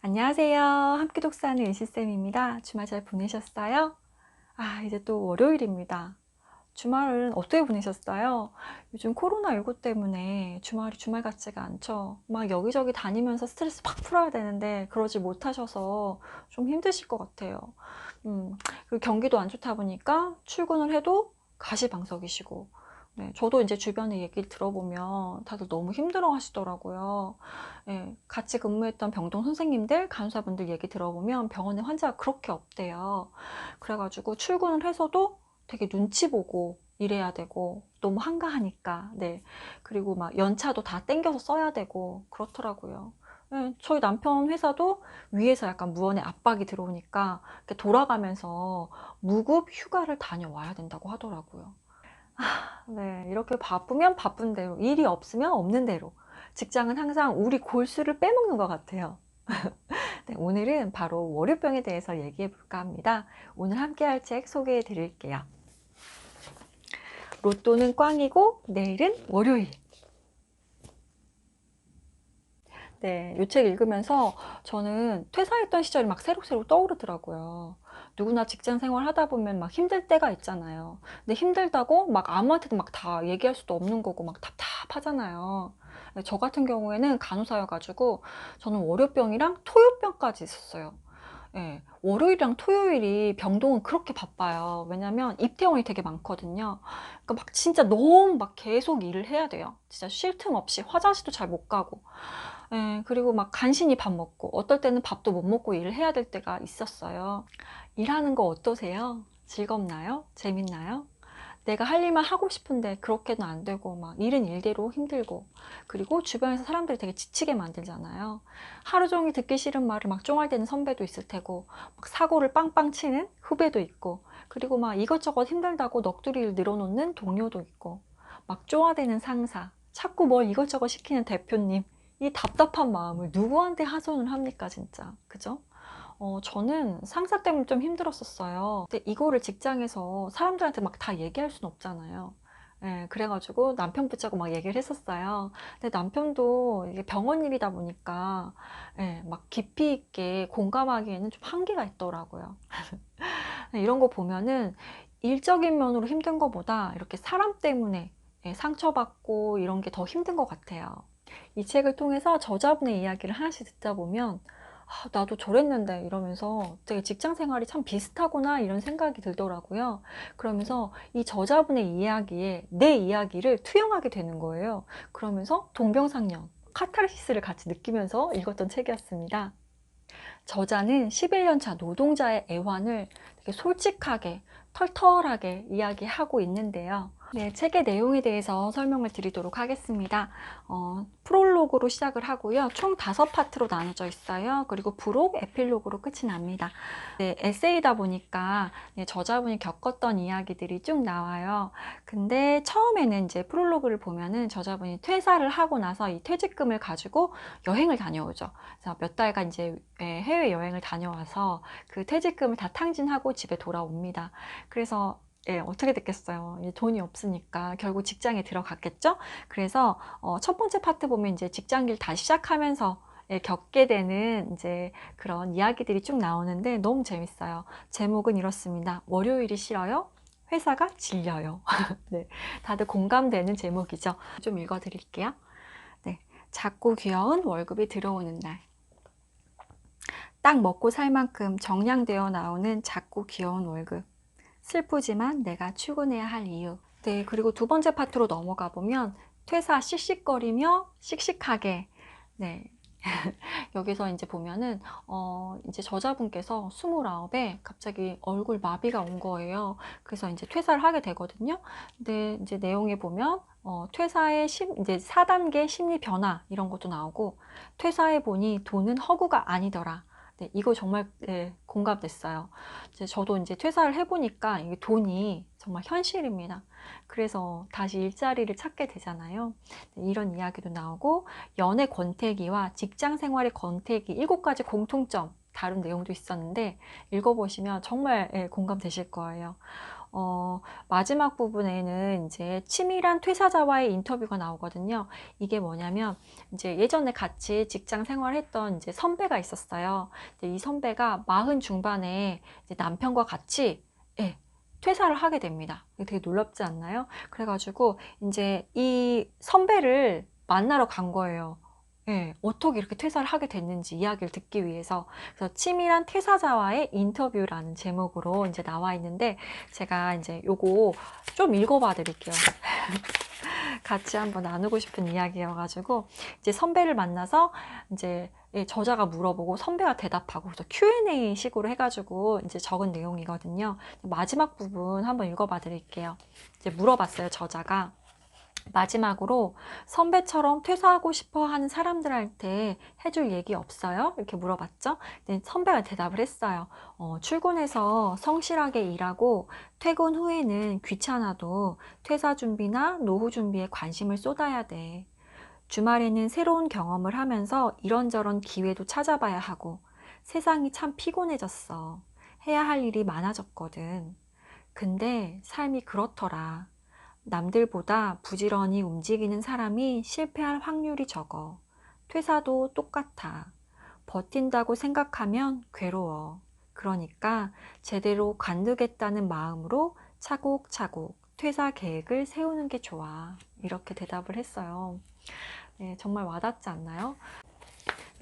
안녕하세요. 함께 독서하는 은시쌤입니다. 주말 잘 보내셨어요? 이제 또 월요일입니다. 주말은 어떻게 보내셨어요? 요즘 코로나19 때문에 주말이 주말 같지가 않죠. 막 여기저기 다니면서 스트레스 팍 풀어야 되는데 그러지 못하셔서 좀 힘드실 것 같아요. 그리고 경기도 안 좋다 보니까 출근을 해도 가시방석이시고, 네, 저도 이제 주변에 얘기 들어보면 다들 너무 힘들어 하시더라고요. 네, 같이 근무했던 병동 선생님들, 간호사분들 얘기 들어보면 병원에 환자가 그렇게 없대요. 그래가지고 출근을 해서도 되게 눈치 보고 일해야 되고 너무 한가하니까. 네. 그리고 막 연차도 다 땡겨서 써야 되고 그렇더라고요. 네, 저희 남편 회사도 위에서 약간 무언의 압박이 들어오니까 이렇게 돌아가면서 무급 휴가를 다녀와야 된다고 하더라고요. 네, 이렇게 바쁘면 바쁜 대로, 일이 없으면 없는 대로 직장은 항상 우리 골수를 빼먹는 것 같아요. 네, 오늘은 바로 월요병에 대해서 얘기해 볼까 합니다. 오늘 함께 할 책 소개해 드릴게요. 로또는 꽝이고 내일은 월요일. 네, 이 책 읽으면서 저는 퇴사했던 시절이 막 새록새록 떠오르더라고요. 누구나 직장 생활 하다 보면 막 힘들 때가 있잖아요. 근데 힘들다고 막 아무한테도 막 다 얘기할 수도 없는 거고 막 답답하잖아요. 네, 저 같은 경우에는 간호사여가지고 저는 월요병이랑 토요병까지 있었어요. 예, 월요일이랑 토요일이 병동은 그렇게 바빠요. 왜냐면 입퇴원이 되게 많거든요. 그러니까 막 진짜 너무 막 계속 일을 해야 돼요. 진짜 쉴 틈 없이 화장실도 잘 못 가고. 예, 그리고 막 간신히 밥 먹고, 어떨 때는 밥도 못 먹고 일을 해야 될 때가 있었어요. 일하는 거 어떠세요? 즐겁나요? 재밌나요? 내가 할 일만 하고 싶은데 그렇게는 안 되고 막 일은 일대로 힘들고, 그리고 주변에서 사람들이 되게 지치게 만들잖아요. 하루 종일 듣기 싫은 말을 막 쫑알대는 선배도 있을 테고, 막 사고를 빵빵 치는 후배도 있고, 그리고 막 이것저것 힘들다고 넋두리를 늘어놓는 동료도 있고, 막 쪼아대는 상사, 자꾸 뭘 이것저것 시키는 대표님, 이 답답한 마음을 누구한테 하소연을 합니까, 진짜. 그죠? 저는 상사 때문에 좀 힘들었었어요. 근데 이거를 직장에서 사람들한테 막 다 얘기할 수는 없잖아요. 예, 그래가지고 남편 붙잡고 막 얘기를 했었어요. 근데 남편도 이게 병원 일이다 보니까, 예, 막 깊이 있게 공감하기에는 좀 한계가 있더라고요. 이런 거 보면은 일적인 면으로 힘든 것보다 이렇게 사람 때문에, 예, 상처받고 이런 게 더 힘든 것 같아요. 이 책을 통해서 저자분의 이야기를 하나씩 듣다 보면 나도 저랬는데 이러면서 되게 직장 생활이 참 비슷하구나 이런 생각이 들더라고요. 그러면서 이 저자분의 이야기에 내 이야기를 투영하게 되는 거예요. 그러면서 동병상련, 카타르시스를 같이 느끼면서 읽었던 책이었습니다. 저자는 11년 차 노동자의 애환을 되게 솔직하게, 털털하게 이야기하고 있는데요. 네, 책의 내용에 대해서 설명을 드리도록 하겠습니다. 프롤로그로 시작을 하고요. 총 5파트로 나눠져 있어요. 그리고 부록, 에필로그로 끝이 납니다. 네, 에세이다 보니까 네, 저자분이 겪었던 이야기들이 쭉 나와요. 근데 처음에는 이제 프롤로그를 보면은 저자분이 퇴사를 하고 나서 이 퇴직금을 가지고 여행을 다녀오죠. 그래서 몇 달간 이제 해외 여행을 다녀와서 그 퇴직금을 다 탕진하고 집에 돌아옵니다. 그래서 예, 어떻게 됐겠어요. 돈이 없으니까 결국 직장에 들어갔겠죠. 그래서 첫 번째 파트 보면 이제 직장일 다시 시작하면서 예, 겪게 되는 이제 그런 이야기들이 쭉 나오는데 너무 재밌어요. 제목은 이렇습니다. 월요일이 싫어요? 회사가 질려요. 네, 다들 공감되는 제목이죠. 좀 읽어드릴게요. 네, 작고 귀여운 월급이 들어오는 날. 딱 먹고 살 만큼 정량되어 나오는 작고 귀여운 월급. 슬프지만 내가 출근해야 할 이유. 네, 그리고 두 번째 파트로 넘어가 보면 퇴사 씩씩거리며 씩씩하게. 네. 여기서 이제 보면은 이제 저자분께서 29에 갑자기 얼굴 마비가 온 거예요. 그래서 이제 퇴사를 하게 되거든요. 근데 이제 내용에 보면 퇴사의 이제 4단계 심리 변화 이런 것도 나오고, 퇴사해 보니 돈은 허구가 아니더라. 네, 이거 정말 네, 공감됐어요. 이제 저도 이제 퇴사를 해보니까 이게 돈이 정말 현실입니다. 그래서 다시 일자리를 찾게 되잖아요. 네, 이런 이야기도 나오고, 연애 권태기와 직장 생활의 권태기 7가지 공통점 다룬 내용도 있었는데 읽어보시면 정말 예, 공감되실 거예요. 마지막 부분에는 이제 치밀한 퇴사자와의 인터뷰가 나오거든요. 이게 뭐냐면 이제 예전에 같이 직장 생활했던 이제 선배가 있었어요. 근데 이 선배가 40 중반에 이제 남편과 같이 예, 퇴사를 하게 됩니다. 되게 놀랍지 않나요? 그래가지고 이제 이 선배를 만나러 간 거예요. 예, 어떻게 이렇게 퇴사를 하게 됐는지 이야기를 듣기 위해서. 그래서 치밀한 퇴사자와의 인터뷰라는 제목으로 이제 나와 있는데, 제가 이제 요거 좀 읽어봐 드릴게요. 같이 한번 나누고 싶은 이야기여가지고, 이제 선배를 만나서 이제 저자가 물어보고 선배가 대답하고, 그래서 Q&A 식으로 해가지고 이제 적은 내용이거든요. 마지막 부분 한번 읽어봐 드릴게요. 이제 물어봤어요, 저자가. 마지막으로 선배처럼 퇴사하고 싶어 하는 사람들한테 해줄 얘기 없어요? 이렇게 물어봤죠. 선배가 대답을 했어요. 출근해서 성실하게 일하고 퇴근 후에는 귀찮아도 퇴사 준비나 노후 준비에 관심을 쏟아야 돼. 주말에는 새로운 경험을 하면서 이런저런 기회도 찾아봐야 하고 세상이 참 피곤해졌어. 해야 할 일이 많아졌거든. 근데 삶이 그렇더라. 남들보다 부지런히 움직이는 사람이 실패할 확률이 적어. 퇴사도 똑같아. 버틴다고 생각하면 괴로워. 그러니까 제대로 관두겠다는 마음으로 차곡차곡 퇴사 계획을 세우는 게 좋아. 이렇게 대답을 했어요. 네, 정말 와닿지 않나요?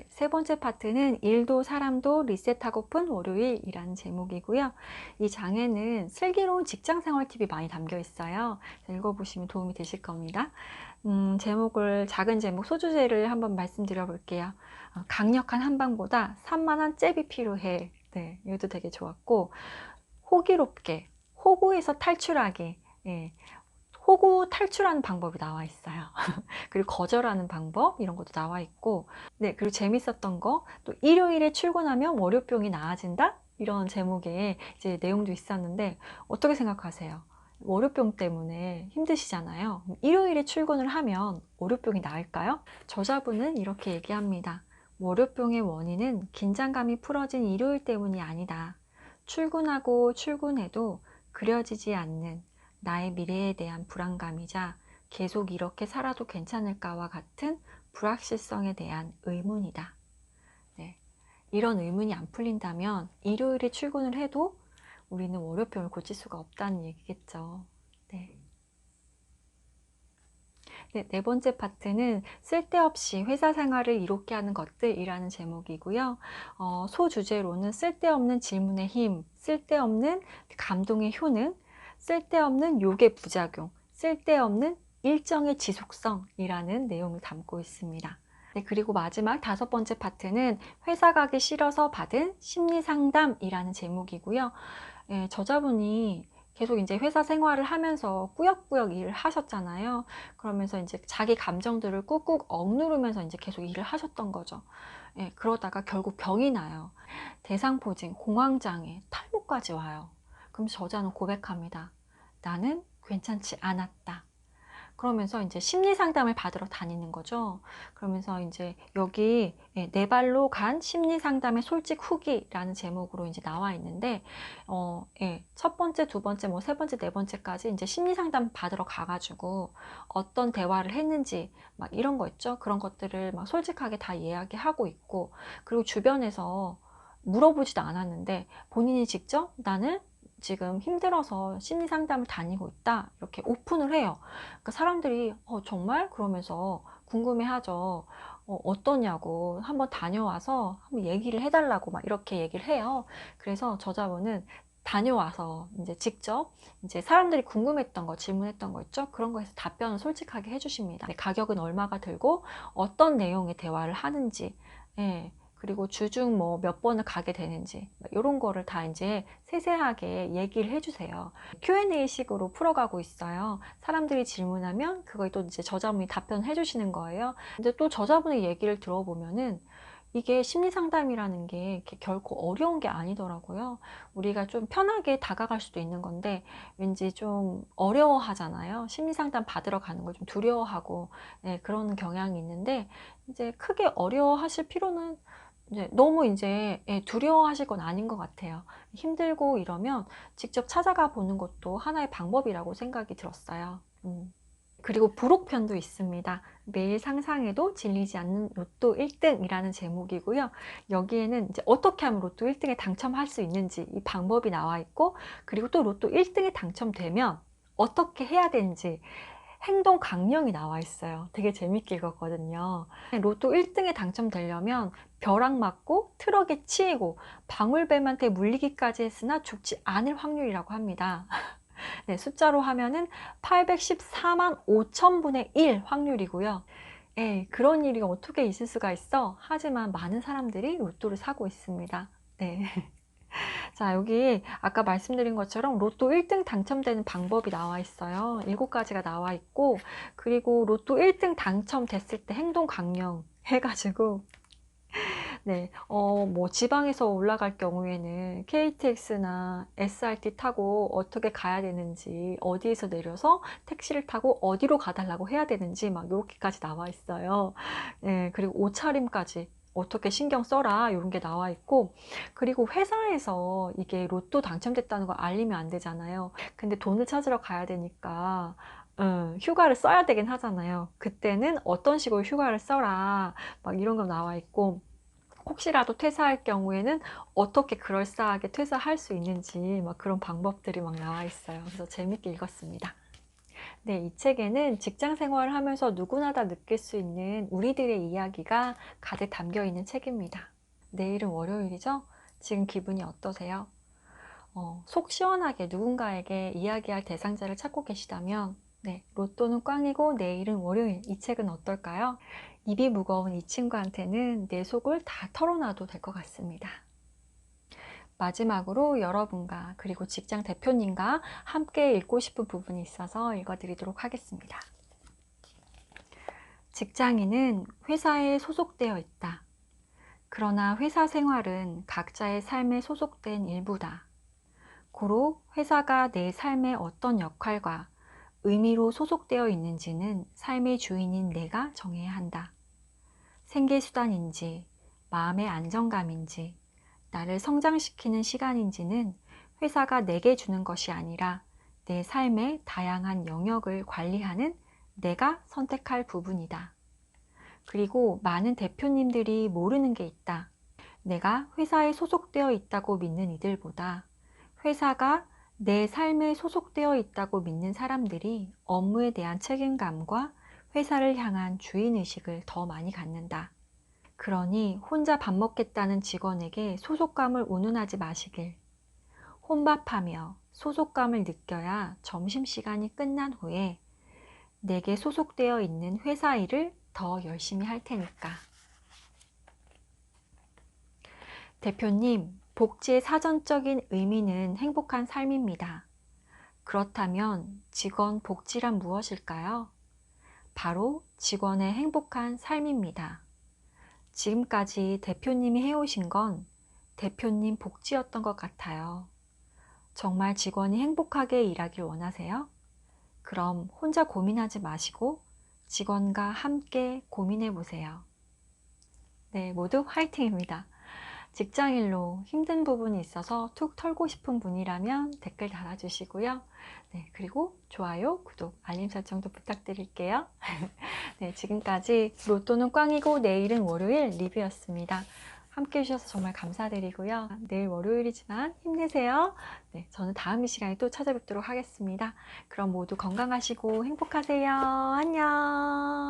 세 번째 파트는 일도 사람도 리셋하고픈 월요일이라는 제목이고요. 이 장에는 슬기로운 직장생활 팁이 많이 담겨 있어요. 읽어보시면 도움이 되실 겁니다. 작은 제목 소주제를 한번 말씀드려 볼게요. 강력한 한방보다 산만한 잽이 필요해. 네, 이것도 되게 좋았고, 호기롭게, 호구에서 탈출하기. 예, 호구 탈출하는 방법이 나와 있어요. 그리고 거절하는 방법 이런 것도 나와 있고, 네, 그리고 재밌었던 거, 또 일요일에 출근하면 월요병이 나아진다? 이런 제목의 이제 내용도 있었는데, 어떻게 생각하세요? 월요병 때문에 힘드시잖아요. 일요일에 출근을 하면 월요병이 나을까요? 저자분은 이렇게 얘기합니다. 월요병의 원인은 긴장감이 풀어진 일요일 때문이 아니다. 출근하고 출근해도 그려지지 않는 나의 미래에 대한 불안감이자 계속 이렇게 살아도 괜찮을까와 같은 불확실성에 대한 의문이다. 네. 이런 의문이 안 풀린다면 일요일에 출근을 해도 우리는 월요병을 고칠 수가 없다는 얘기겠죠. 네. 네, 네 번째 파트는 쓸데없이 회사 생활을 이롭게 하는 것들이라는 제목이고요. 소주제로는 쓸데없는 질문의 힘, 쓸데없는 감동의 효능, 쓸데없는 욕의 부작용, 쓸데없는 일정의 지속성이라는 내용을 담고 있습니다. 네, 그리고 마지막 다섯 번째 파트는 회사 가기 싫어서 받은 심리상담이라는 제목이고요. 예, 저자분이 계속 이제 회사 생활을 하면서 꾸역꾸역 일을 하셨잖아요. 그러면서 이제 자기 감정들을 꾹꾹 억누르면서 이제 계속 일을 하셨던 거죠. 예, 그러다가 결국 병이 나요. 대상포진, 공황장애, 탈모까지 와요. 그럼 저자는 고백합니다. 나는 괜찮지 않았다. 그러면서 이제 심리 상담을 받으러 다니는 거죠. 그러면서 이제 여기 네 발로 간 심리 상담의 솔직 후기라는 제목으로 이제 나와 있는데, 첫 번째, 두 번째, 뭐 세 번째, 네 번째까지 이제 심리 상담 받으러 가가지고 어떤 대화를 했는지 막 이런 거 있죠. 그런 것들을 막 솔직하게 다 이야기하고 있고, 그리고 주변에서 물어보지도 않았는데 본인이 직접 나는 지금 힘들어서 심리 상담을 다니고 있다 이렇게 오픈을 해요. 그러니까 사람들이 정말? 그러면서 궁금해하죠. 어떠냐고 한번 다녀와서 한번 얘기를 해달라고 막 이렇게 얘기를 해요. 그래서 저자분은 다녀와서 이제 직접 이제 사람들이 궁금했던 거, 질문했던 거 있죠? 그런 거에서 답변을 솔직하게 해주십니다. 네, 가격은 얼마가 들고 어떤 내용의 대화를 하는지, 예, 그리고 주중 뭐 몇 번을 가게 되는지 이런 거를 다 이제 세세하게 얘기를 해주세요. Q&A 식으로 풀어가고 있어요. 사람들이 질문하면 그거에 또 이제 저자분이 답변해 주시는 거예요. 근데 또 저자분의 얘기를 들어보면은 이게 심리 상담이라는 게 결코 어려운 게 아니더라고요. 우리가 좀 편하게 다가갈 수도 있는 건데 왠지 좀 어려워하잖아요. 심리 상담 받으러 가는 걸 좀 두려워하고, 네, 그런 경향이 있는데 이제 크게 어려워하실 필요는 이제 너무 이제 두려워하실 건 아닌 것 같아요. 힘들고 이러면 직접 찾아가 보는 것도 하나의 방법이라고 생각이 들었어요. 그리고 부록편도 있습니다. 매일 상상해도 질리지 않는 로또 1등이라는 제목이고요. 여기에는 이제 어떻게 하면 로또 1등에 당첨할 수 있는지 이 방법이 나와 있고, 그리고 또 로또 1등에 당첨되면 어떻게 해야 되는지 행동 강령이 나와 있어요. 되게 재밌게 읽었거든요. 로또 1등에 당첨되려면 벼락 맞고 트럭에 치이고 방울뱀한테 물리기까지 했으나 죽지 않을 확률이라고 합니다. 네, 숫자로 하면은 814만 5천분의 1 확률이고요. 그런 일이 어떻게 있을 수가 있어? 하지만 많은 사람들이 로또를 사고 있습니다. 네. 자, 여기 아까 말씀드린 것처럼 로또 1등 당첨되는 방법이 나와 있어요. 7가지가 나와 있고, 그리고 로또 1등 당첨됐을 때 행동 강령 해가지고, 네, 뭐 지방에서 올라갈 경우에는 KTX나 SRT 타고 어떻게 가야 되는지, 어디에서 내려서 택시를 타고 어디로 가달라고 해야 되는지 막 이렇게까지 나와 있어요. 네, 그리고 옷차림까지 어떻게 신경 써라 이런 게 나와 있고, 그리고 회사에서 이게 로또 당첨됐다는 걸 알리면 안 되잖아요. 근데 돈을 찾으러 가야 되니까 휴가를 써야 되긴 하잖아요. 그때는 어떤 식으로 휴가를 써라 막 이런 거 나와 있고, 혹시라도 퇴사할 경우에는 어떻게 그럴싸하게 퇴사할 수 있는지 막 그런 방법들이 막 나와 있어요. 그래서 재밌게 읽었습니다. 네, 이 책에는 직장 생활을 하면서 누구나 다 느낄 수 있는 우리들의 이야기가 가득 담겨 있는 책입니다. 내일은 월요일이죠? 지금 기분이 어떠세요? 속 시원하게 누군가에게 이야기할 대상자를 찾고 계시다면, 네, 로또는 꽝이고 내일은 월요일, 이 책은 어떨까요? 입이 무거운 이 친구한테는 내 속을 다 털어놔도 될 것 같습니다. 마지막으로 여러분과 그리고 직장 대표님과 함께 읽고 싶은 부분이 있어서 읽어드리도록 하겠습니다. 직장인은 회사에 소속되어 있다. 그러나 회사 생활은 각자의 삶에 소속된 일부다. 고로 회사가 내 삶의 어떤 역할과 의미로 소속되어 있는지는 삶의 주인인 내가 정해야 한다. 생계수단인지, 마음의 안정감인지, 나를 성장시키는 시간인지는 회사가 내게 주는 것이 아니라 내 삶의 다양한 영역을 관리하는 내가 선택할 부분이다. 그리고 많은 대표님들이 모르는 게 있다. 내가 회사에 소속되어 있다고 믿는 이들보다 회사가 내 삶에 소속되어 있다고 믿는 사람들이 업무에 대한 책임감과 회사를 향한 주인의식을 더 많이 갖는다. 그러니 혼자 밥 먹겠다는 직원에게 소속감을 운운하지 마시길. 혼밥하며 소속감을 느껴야 점심시간이 끝난 후에 내게 소속되어 있는 회사 일을 더 열심히 할 테니까. 대표님, 복지의 사전적인 의미는 행복한 삶입니다. 그렇다면 직원 복지란 무엇일까요? 바로 직원의 행복한 삶입니다. 지금까지 대표님이 해오신 건 대표님 복지였던 것 같아요. 정말 직원이 행복하게 일하길 원하세요? 그럼 혼자 고민하지 마시고 직원과 함께 고민해 보세요. 네, 모두 화이팅입니다. 직장일로 힘든 부분이 있어서 툭 털고 싶은 분이라면 댓글 달아주시고요. 네, 그리고 좋아요, 구독, 알림 설정도 부탁드릴게요. 네, 지금까지 로또는 꽝이고 내일은 월요일 리뷰였습니다. 함께 해주셔서 정말 감사드리고요. 내일 월요일이지만 힘내세요. 네, 저는 다음 이 시간에 또 찾아뵙도록 하겠습니다. 그럼 모두 건강하시고 행복하세요. 안녕.